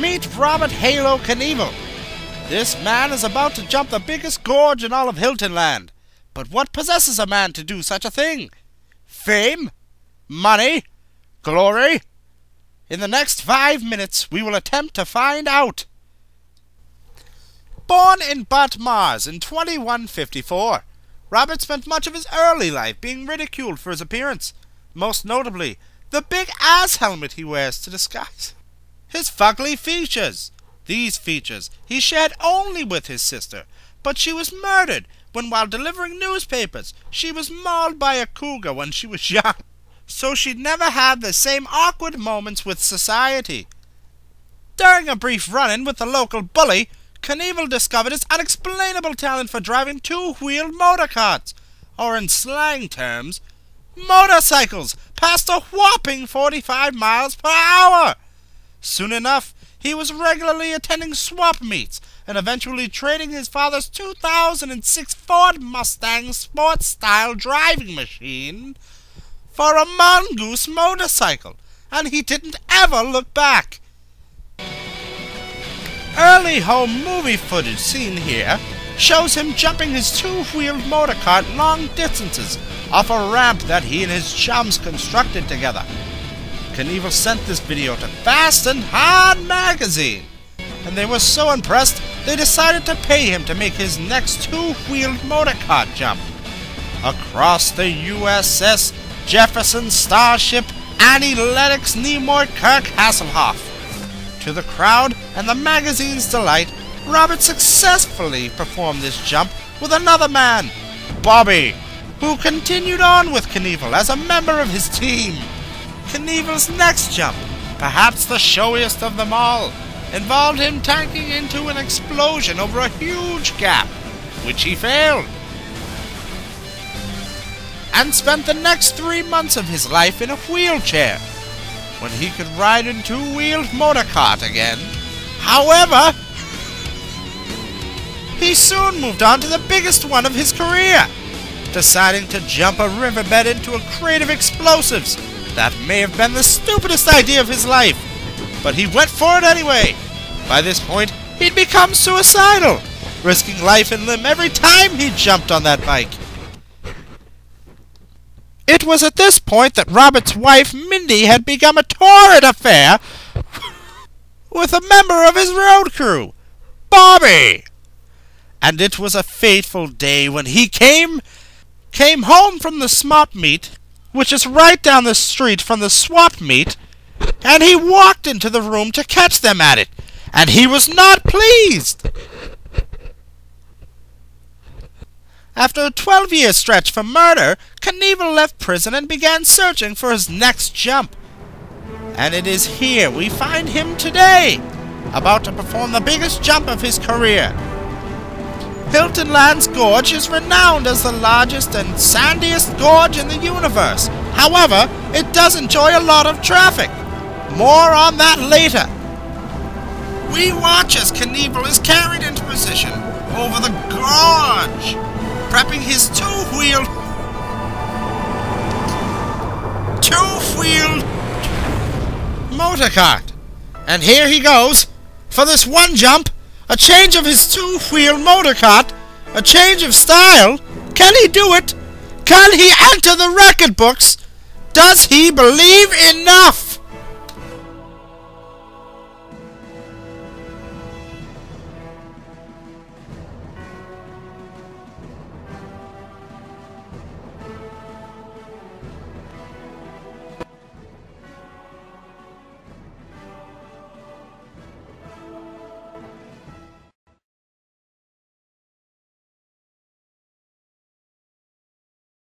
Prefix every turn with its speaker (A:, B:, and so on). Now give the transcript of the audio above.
A: Meet Robert Halo Knievel. This man is about to jump the biggest gorge in all of Hilton Land. But what possesses a man to do such a thing? Fame? Money? Glory? In the next 5 minutes, we will attempt to find out. Born in Bot Mars in 2154, Robert spent much of his early life being ridiculed for his appearance, most notably the big ass helmet he wears to disguise his fugly features. These features he shared only with his sister, but she was murdered when, while delivering newspapers, she was mauled by a cougar when she was young, so she'd never have the same awkward moments with society. During a brief run-in with the local bully, Knievel discovered his unexplainable talent for driving two-wheeled motor carts, or in slang terms, motorcycles, past a whopping 45 miles per hour. Soon enough, he was regularly attending swap meets and eventually trading his father's 2006 Ford Mustang sports-style driving machine for a mongoose motorcycle, and he didn't ever look back. Early home movie footage seen here shows him jumping his two-wheeled motor cart long distances off a ramp that he and his chums constructed together. Knievel sent this video to Fast and Hard magazine, and they were so impressed they decided to pay him to make his next two-wheeled motor cart jump across the USS Jefferson Starship Annie Lennox Nimoy Kirk Hasselhoff. To the crowd and the magazine's delight, Robert successfully performed this jump with another man, Bobby, who continued on with Knievel as a member of his team. Knievel's next jump, perhaps the showiest of them all, involved him tanking into an explosion over a huge gap, which he failed, and spent the next 3 months of his life in a wheelchair, when he could ride in two-wheeled motor cart again. However, he soon moved on to the biggest one of his career, deciding to jump a riverbed into a crate of explosives. That may have been the stupidest idea of his life, but he went for it anyway. By this point, he'd become suicidal, risking life and limb every time he jumped on that bike. It was at this point that Robert's wife, Mindy, had begun a torrid affair with a member of his road crew, Bobby. And it was a fateful day when he came home from the swap meet, which is right down the street from the swap meet, and he walked into the room to catch them at it, and he was not pleased. After a 12-year stretch for murder, Knievel left prison and began searching for his next jump. And it is here we find him today, about to perform the biggest jump of his career. Hilton Land's gorge is renowned as the largest and sandiest gorge in the universe. However, it does enjoy a lot of traffic. More on that later. We watch as Knievel is carried into position over the gorge, prepping his two-wheeled motor cart. And here he goes. For this one jump, a change of his two-wheeled motor cart, a change of style. Can he do it? Can he enter the record books? Does he believe enough?